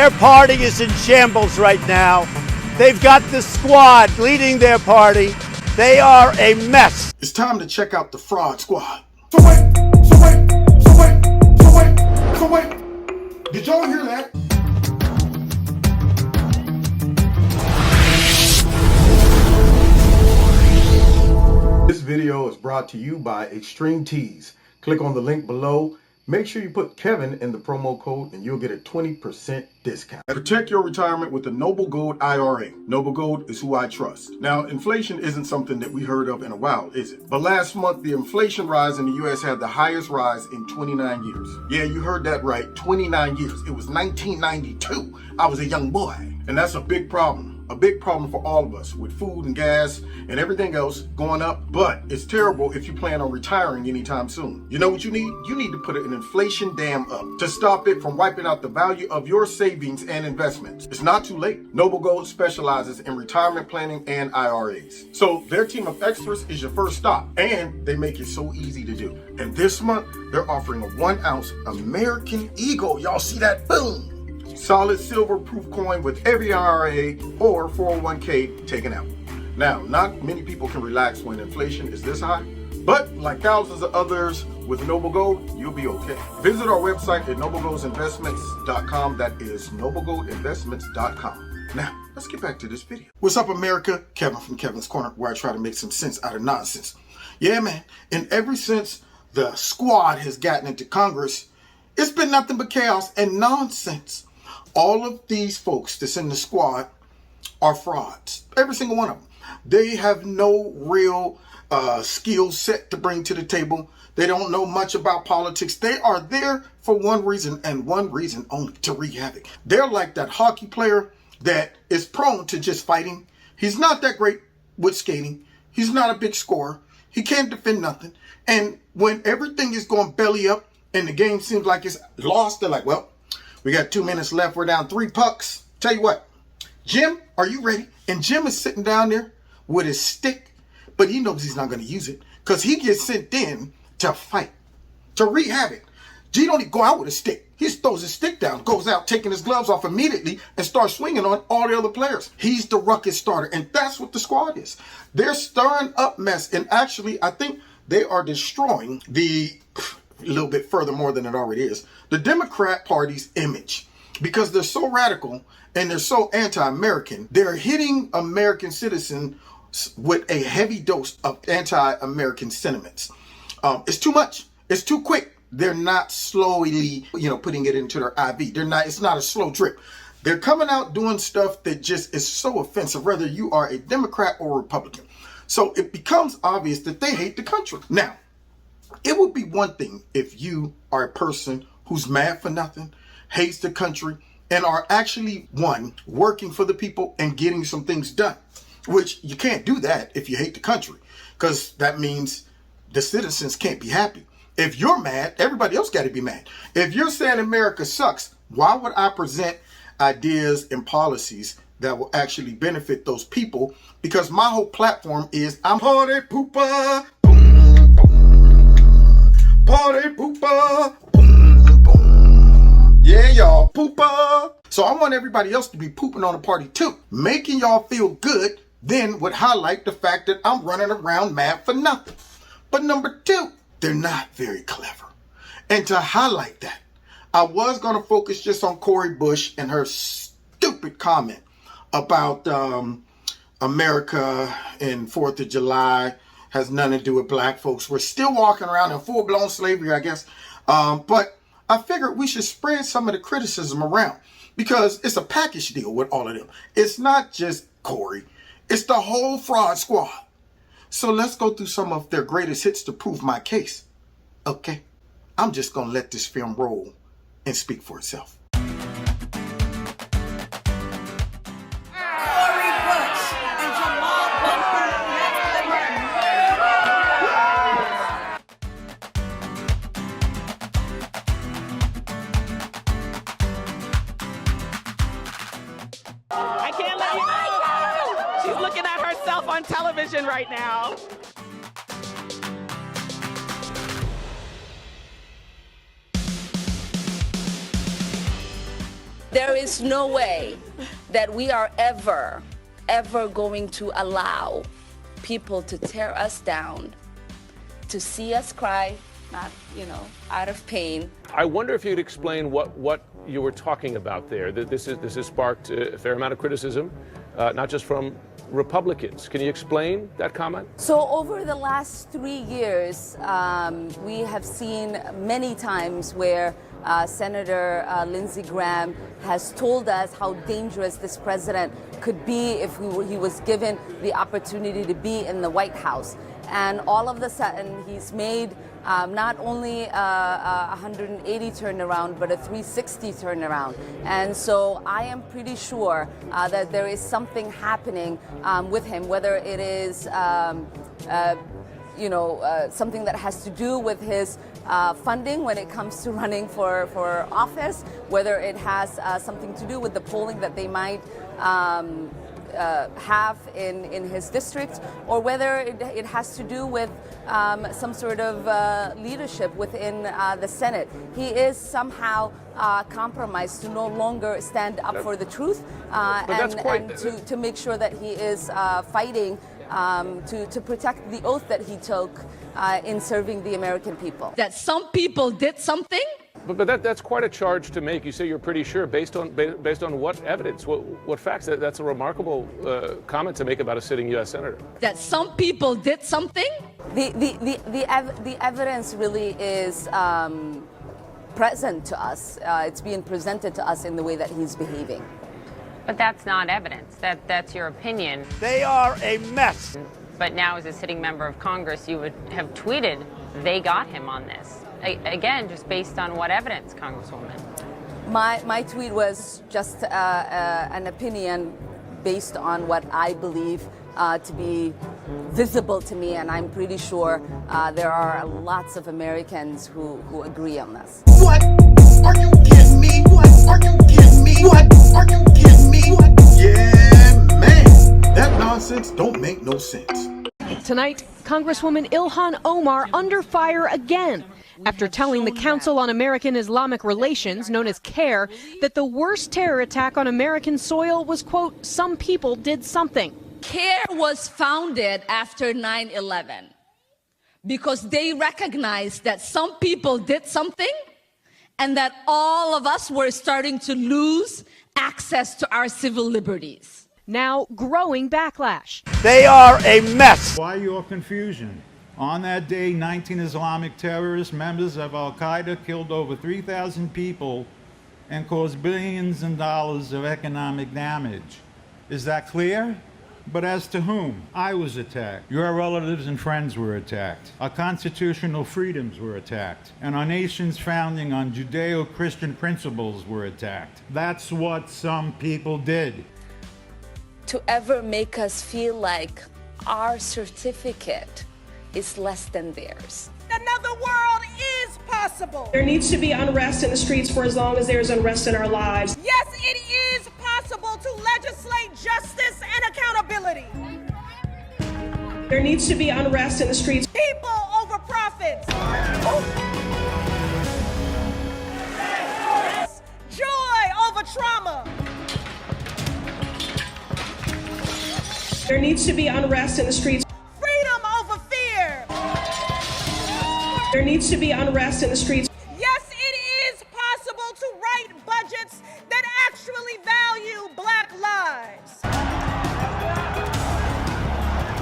Their party is in shambles right now. They've got the squad leading their party. They are a mess. It's time to check out the fraud squad. So wait. Did y'all hear that? This video is brought to you by Extreme Tees. Click on the link below. Make sure you put Kevin in the promo code and you'll get a 20% discount. Protect your retirement with the Noble Gold IRA. Noble Gold is who I trust. Now, inflation isn't something that we heard of in a while, is it? But last month, the inflation rise in the U.S. had the highest rise in 29 years. Yeah, you heard that right, 29 years. It was 1992. I was a young boy. And that's a big problem. A big problem for all of us with food and gas and everything else going up. But it's terrible if you plan on retiring anytime soon. You know what you need? You need to put an inflation dam up to stop it from wiping out the value of your savings and investments. It's not too late. Noble Gold specializes in retirement planning and IRAs. So their team of experts is your first stop, and they make it so easy to do. And this month, they're offering a 1 ounce American Eagle. Y'all see that? Boom! Solid silver proof coin with every IRA or 401k taken out. Now, not many people can relax when inflation is this high, but like thousands of others with Noble Gold, you'll be okay. Visit our website at noblegoldinvestments.com. That is noblegoldinvestments.com. Now, let's get back to this video. What's up, America? Kevin from Kevin's Corner, where I try to make some sense out of nonsense. Yeah, man. And ever since the squad has gotten into Congress, it's been nothing but chaos and nonsense. All of these folks that's in the squad are frauds. Every single one of them. They have no real skill set to bring to the table. They don't know much about politics. They are there for one reason and one reason only, to wreak havoc. They're like that hockey player that is prone to just fighting. He's not that great with skating. He's not a big scorer. He can't defend nothing. And when everything is going belly up and the game seems like it's lost, they're like, well, we got 2 minutes left. We're down 3 pucks. Tell you what, Jim, are you ready? And Jim is sitting down there with his stick, but he knows he's not going to use it because he gets sent in to fight, to wreak havoc. G don't even go out with a stick. He just throws his stick down, goes out, taking his gloves off immediately and starts swinging on all the other players. He's the ruckus starter, and that's what the squad is. They're stirring up mess, and actually, I think they are destroying a little bit further more than it already is, the Democrat Party's image, because they're so radical and they're so anti-American. They're hitting American citizens with a heavy dose of anti-American sentiments. It's too much. It's too quick. They're not slowly, putting it into their IV. It's not a slow drip. They're coming out doing stuff that just is so offensive, whether you are a Democrat or Republican. So it becomes obvious that they hate the country. Now, it would be one thing if you are a person who's mad for nothing, hates the country, and are actually, working for the people and getting some things done, which you can't do that if you hate the country, because that means the citizens can't be happy. If you're mad, everybody else got to be mad. If you're saying America sucks, why would I present ideas and policies that will actually benefit those people? Because my whole platform is I'm party pooper. Party pooper. Boom, boom. Yeah, y'all. Pooper. So I want everybody else to be pooping on the party too. Making y'all feel good then would highlight the fact that I'm running around mad for nothing. But number 2, they're not very clever. And to highlight that, I was going to focus just on Cori Bush and her stupid comment about America and 4th of July has nothing to do with black folks. We're still walking around in full-blown slavery, I guess. But I figured we should spread some of the criticism around because it's a package deal with all of them. It's not just Cori. It's the whole fraud squad. So let's go through some of their greatest hits to prove my case. Okay, I'm just going to let this film roll and speak for itself. I can't let you go. She's looking at herself on television right now. There is no way that we are ever going to allow people to tear us down, to see us cry, not, out of pain. I wonder if you'd explain what you were talking about there. This has sparked a fair amount of criticism, not just from Republicans. Can you explain that comment? So over the last 3 years, we have seen many times where Senator Lindsey Graham has told us how dangerous this president could be if he was given the opportunity to be in the White House. And all of a sudden, he's made not only a 180 turnaround, but a 360 turnaround. And so I am pretty sure that there is something happening with him, whether it is something that has to do with his funding when it comes to running for office, whether it has something to do with the polling that they might have in his district, or whether it has to do with some sort of leadership within the Senate. He is somehow compromised to no longer stand up for the truth and to make sure that he is fighting to protect the oath that he took in serving the American people. That some people did something. But that's quite a charge to make. You say you're pretty sure. Based on what evidence? What facts? That's a remarkable comment to make about a sitting U.S. senator. That some people did something. The evidence really is present to us. It's being presented to us in the way that he's behaving. But that's not evidence. That's your opinion. They are a mess. But now, as a sitting member of Congress, you would have tweeted, "They got him on this." Again, just based on what evidence, Congresswoman? My tweet was just an opinion based on what I believe to be visible to me, and I'm pretty sure there are lots of Americans who agree on this. What? Are you kidding me? What? Are you kidding me? What? Are you kidding me? What? Yeah, man. That nonsense don't make no sense. Tonight, Congresswoman Ilhan Omar under fire again after telling the Council on American Islamic Relations, known as CAIR, that the worst terror attack on American soil was, quote, some people did something. CAIR was founded after 9/11 because they recognized that some people did something and that all of us were starting to lose access to our civil liberties. Now, growing backlash. They are a mess. Why your confusion? On that day, 19 Islamic terrorist members of Al-Qaeda killed over 3,000 people and caused billions in dollars of economic damage. Is that clear? But as to whom? I was attacked. Your relatives and friends were attacked. Our constitutional freedoms were attacked. And our nation's founding on Judeo-Christian principles were attacked. That's what some people did. To ever make us feel like our certificate is less than theirs. Another world is possible. There needs to be unrest in the streets for as long as there's unrest in our lives. Yes, it is possible to legislate justice and accountability. There needs to be unrest in the streets. People over profits. Joy over trauma. There needs to be unrest in the streets. Freedom over fear. There needs to be unrest in the streets. Yes, it is possible to write budgets that actually value Black lives.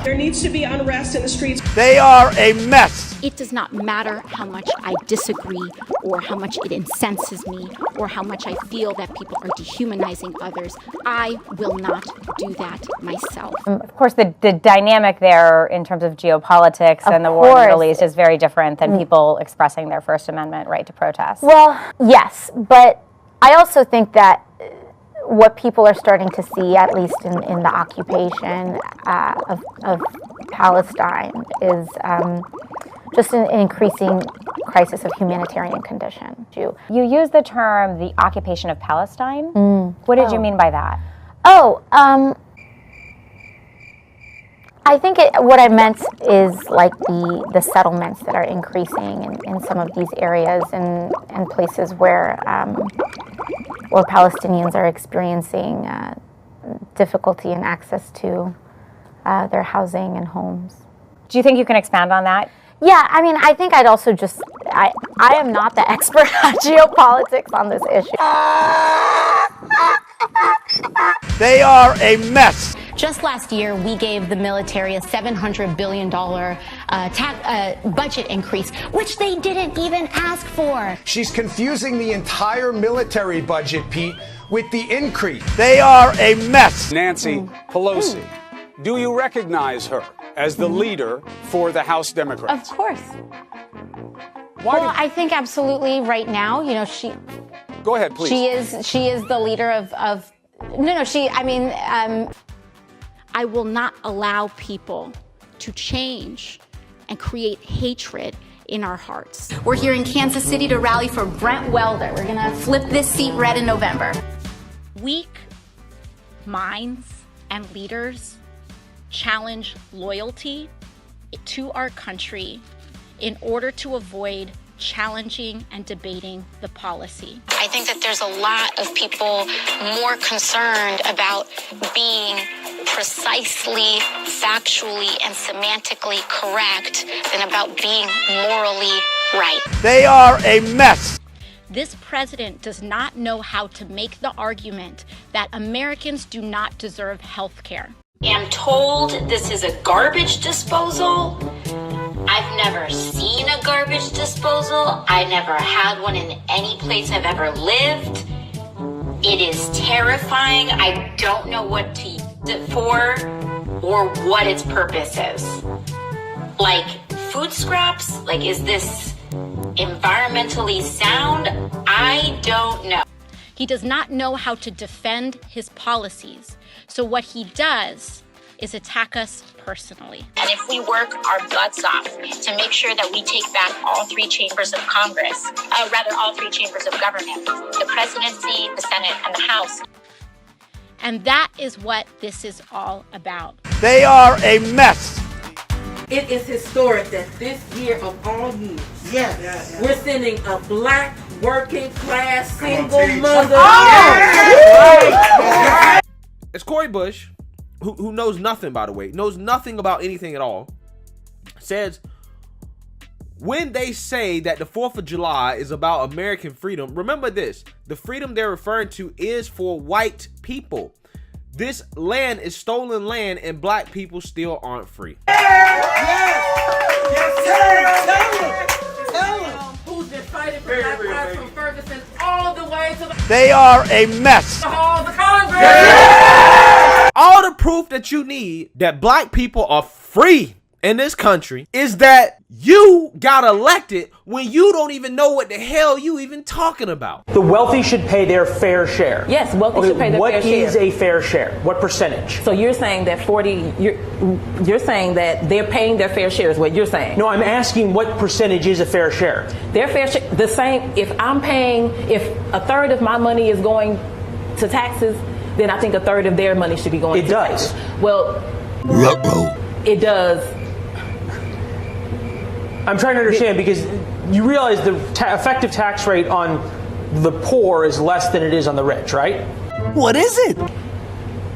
There needs to be unrest in the streets. They are a mess. It does not matter how much I disagree or how much it incenses me or how much I feel that people are dehumanizing others. I will not do that myself. Of course, the dynamic there in terms of geopolitics and the war in the Middle East is very different than people expressing their First Amendment right to protest. Well, yes, but I also think that what people are starting to see, at least in the occupation of Palestine, is just an increasing crisis of humanitarian condition. You use the term the occupation of Palestine. What did you mean by that? I think what I meant is like the settlements that are increasing in some of these areas and places where or Palestinians are experiencing difficulty in access to their housing and homes. Do you think you can expand on that? Yeah, I mean, I think I'd also just, I am not the expert on geopolitics on this issue. They are a mess. Just last year, we gave the military a $700 billion budget increase, which they didn't even ask for. She's confusing the entire military budget, Pete, with the increase. They are a mess. Nancy Pelosi, do you recognize her as the leader for the House Democrats? Of course. I think absolutely right now, you know, she... Go ahead, please. She is the leader of I will not allow people to change and create hatred in our hearts. We're here in Kansas City to rally for Brent Welder. We're gonna flip this seat red in November. Weak minds and leaders challenge loyalty to our country in order to avoid challenging and debating the policy. I think that there's a lot of people more concerned about being precisely, factually, and semantically correct than about being morally right. They are a mess. This president does not know how to make the argument that Americans do not deserve health care. I'm told this is a garbage disposal. I've never seen a garbage disposal. I never had one in any place I've ever lived. It is terrifying. I don't know what to use it for or what its purpose is. Like food scraps? Like, is this environmentally sound? I don't know. He does not know how to defend his policies. So what he does is attack us personally. And if we work our butts off to make sure that we take back all three chambers of Congress, all three chambers of government, the presidency, the Senate, and the House. And that is what this is all about. They are a mess. It is historic that this year of all years, we're sending a black working class single mother. It's Cori Bush, who knows nothing, by the way, knows nothing about anything at all, says, when they say that the 4th of July is about American freedom, remember this, the freedom they're referring to is for white people. This land is stolen land and black people still aren't free. Tell them who's been fighting for black rights from Ferguson all the way to the... They are a mess. Halls of Congress. All the proof that you need that black people are free in this country is that you got elected when you don't even know what the hell you even talking about. The wealthy should pay their fair share. Yes, wealthy should pay their fair share. What is a fair share? What percentage? So you're saying that you're saying that they're paying their fair share is what you're saying. No, I'm asking what percentage is a fair share? Their fair share, the same, if a third of my money is going to taxes, then I think a third of their money should be going to taxes. Well, it does. I'm trying to understand because you realize the effective tax rate on the poor is less than it is on the rich, right? What is it?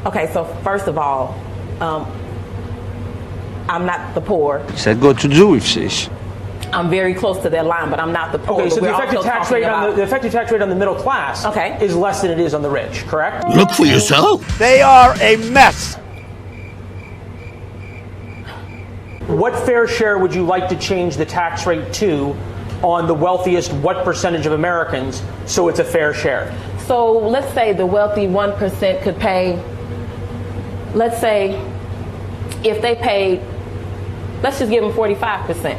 Okay, so first of all, I'm not the poor. Said go to Jewish. I'm very close to that line, but I'm not the poor. Okay, so the effective tax rate on the middle class is less than it is on the rich, correct? Look for yourself. They are a mess. What fair share would you like to change the tax rate to on the wealthiest what percentage of Americans so it's a fair share? So let's say the wealthy 1% could pay, let's say if they paid, let's just give them 45%.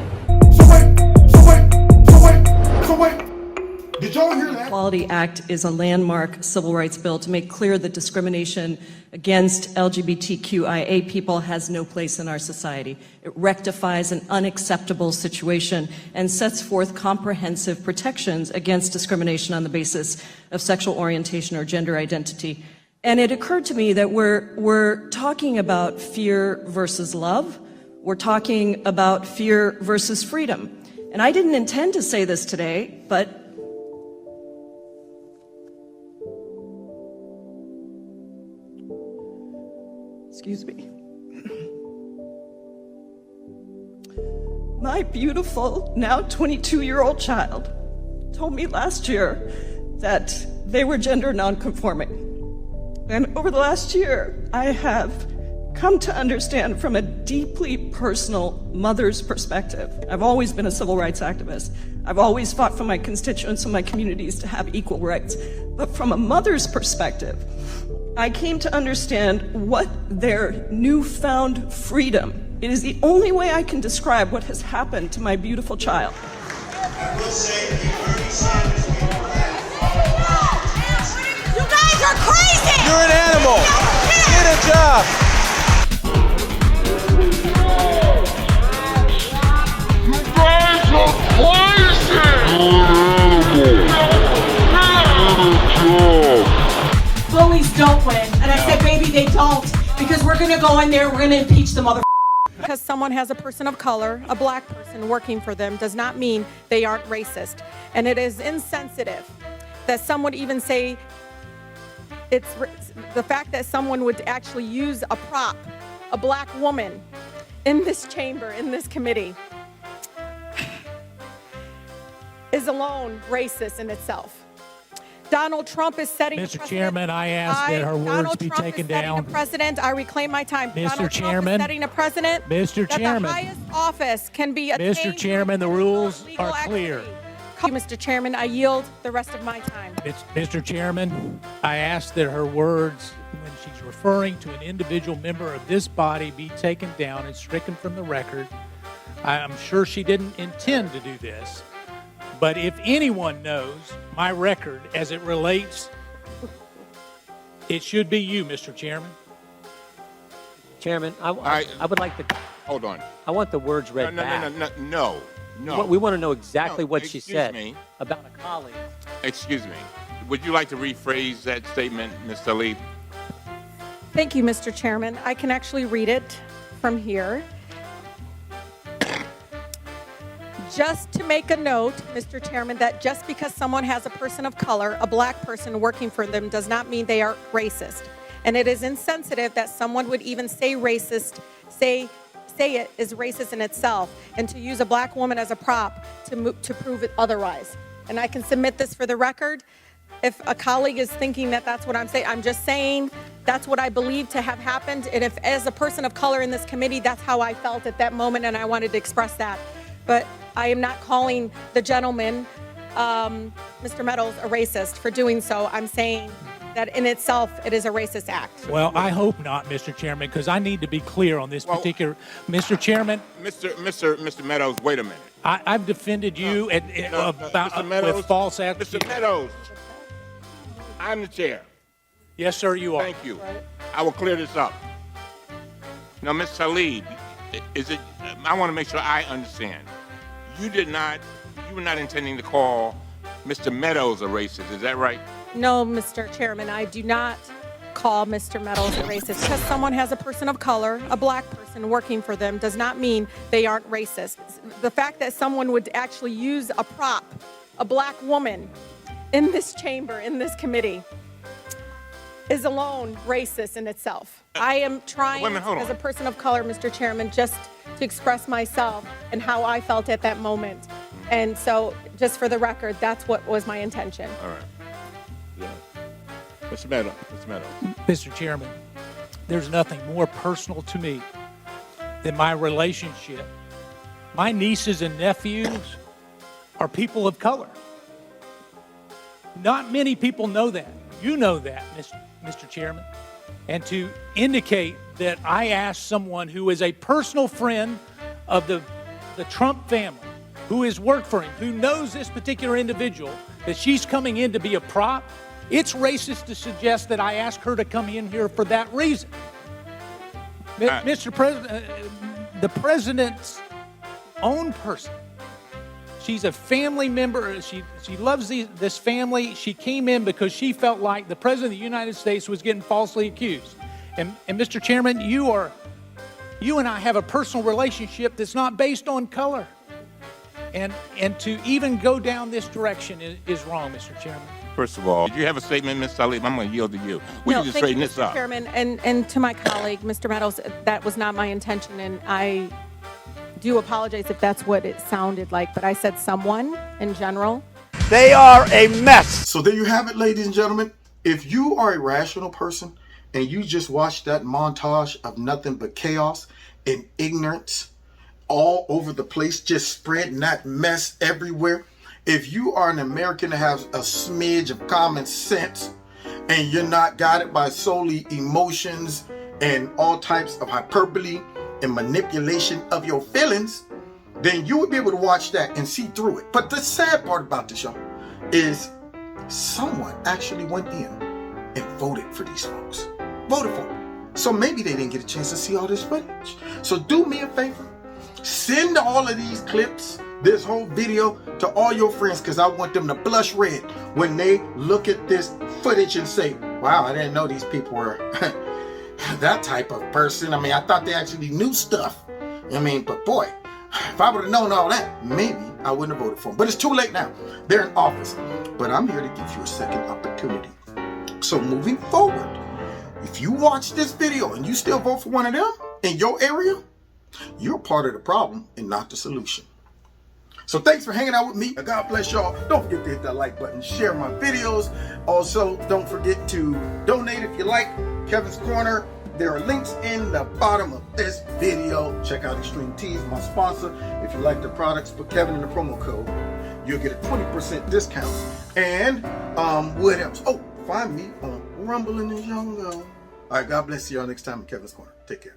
So wait. Did y'all hear that? The Equality Act is a landmark civil rights bill to make clear that discrimination against LGBTQIA people has no place in our society. It rectifies an unacceptable situation and sets forth comprehensive protections against discrimination on the basis of sexual orientation or gender identity. And it occurred to me that we're talking about fear versus love. We're talking about fear versus freedom. And I didn't intend to say this today, but Excuse me. My beautiful, now 22-year-old child told me last year that they were gender nonconforming. And over the last year, I have come to understand from a deeply personal mother's perspective. I've always been a civil rights activist. I've always fought for my constituents and my communities to have equal rights. But from a mother's perspective, I came to understand what their newfound freedom. It is the only way I can describe what has happened to my beautiful child. I will say Bernie Sanders people You guys are crazy! You're an animal! Get a job! You guys are crazy! Bullies don't win. And I said, baby, they don't. Because we're going to go in there, we're going to impeach the mother. Because someone has a person of color, a black person working for them, does not mean they aren't racist. And it is insensitive that some would even say the fact that someone would actually use a prop, a black woman, in this chamber, in this committee, is alone racist in itself. Donald Trump is setting Mr. Chairman, I ask that her words be taken down. President, I reclaim my time. Mr. Chairman, setting a precedent. Mr. Chairman, that the highest office can be attained. Mr. Chairman, the rules are clear. Mr. Chairman, I yield the rest of my time. Mr. Chairman, I ask that her words, when she's referring to an individual member of this body, be taken down and stricken from the record. I'm sure she didn't intend to do this. But if anyone knows my record as it relates, it should be you, Mr. Chairman. Chairman, I would like to... Hold on. I want the words read back. No. We want to know exactly what she said me. about a colleague. Excuse me. Would you like to rephrase that statement, Ms. Tlaib? Thank you, Mr. Chairman. I can actually read it from here. Just to make a note, Mr. Chairman, that just because someone has a person of color, a black person working for them, does not mean they are racist. And it is insensitive that someone would even say racist, say it is racist in itself, and to use a black woman as a prop to prove it otherwise. And I can submit this for the record. If a colleague is thinking that that's what I'm saying, I'm just saying that's what I believe to have happened. And if, as a person of color in this committee, that's how I felt at that moment, and I wanted to express that. But I am not calling the gentleman, Mr. Meadows, a racist for doing so. I'm saying that in itself, it is a racist act. Well, I hope not, Mr. Chairman, because I need to be clear on this particular... Mr. Chairman... Mr. Meadows, wait a minute. I've defended you with false accusations. Mr. Meadows, I'm the chair. Yes, sir, you are. Thank you. I will clear this up. Now, Ms. Tlaib, I want to make sure I understand. You were not intending to call Mr. Meadows a racist, is that right? No, Mr. Chairman, I do not call Mr. Meadows a racist. Because someone has a person of color, a black person working for them, does not mean they aren't racist. The fact that someone would actually use a prop, a black woman, in this chamber, in this committee, is alone racist in itself. I am trying, as a person of color, Mr. Chairman, just to express myself and how I felt at that moment. And so, just for the record, that's what was my intention. All right. Yeah. Mr. Meadows. Mr. Chairman, there's nothing more personal to me than my relationship. My nieces and nephews are people of color. Not many people know that. You know that, Mr. Chairman. And to indicate that I asked someone who is a personal friend of the Trump family, who has worked for him, who knows this particular individual, that she's coming in to be a prop, it's racist to suggest that I asked her to come in here for that reason. Mr. President, the president's own person, she's a family member. She loves this family. She came in because she felt like the president of the United States was getting falsely accused. And Mr. Chairman, you and I have a personal relationship that's not based on color. And to even go down this direction is wrong, Mr. Chairman. First of all, did you have a statement, Ms. Salib? I'm going to yield to you. We No, need to thank straighten you, this Mr. up. Chairman, and to my colleague, Mr. Meadows, that was not my intention, and I do apologize if that's what it sounded like, but I said someone in general. They are a mess. So there you have it, ladies and gentlemen. If you are a rational person and you just watch that montage of nothing but chaos and ignorance all over the place, just spreading that mess everywhere. If you are an American that has a smidge of common sense and you're not guided by solely emotions and all types of hyperbole and manipulation of your feelings, then you would be able to watch that and see through it. But the sad part about this, y'all, is someone actually went in and voted for these folks. Voted for them. So maybe they didn't get a chance to see all this footage. So do me a favor. Send all of these clips, this whole video, to all your friends, because I want them to blush red when they look at this footage and say, wow, I didn't know these people were that type of person. I mean, I thought they actually knew stuff. I mean, but boy, if I would have known all that, maybe I wouldn't have voted for them. But it's too late now. They're in office. But I'm here to give you a second opportunity. So moving forward, if you watch this video and you still vote for one of them in your area, you're part of the problem and not the solution. So thanks for hanging out with me. God bless y'all. Don't forget to hit that like button, share my videos. Also, don't forget to donate if you like Kevin's Corner. There are links in the bottom of this video. Check out Extreme Teas, my sponsor. If you like the products, put Kevin in the promo code. You'll get a 20% discount. And what else? Oh, find me on Rumble in the Jungle. All right, God bless you all next time in Kevin's Corner. Take care.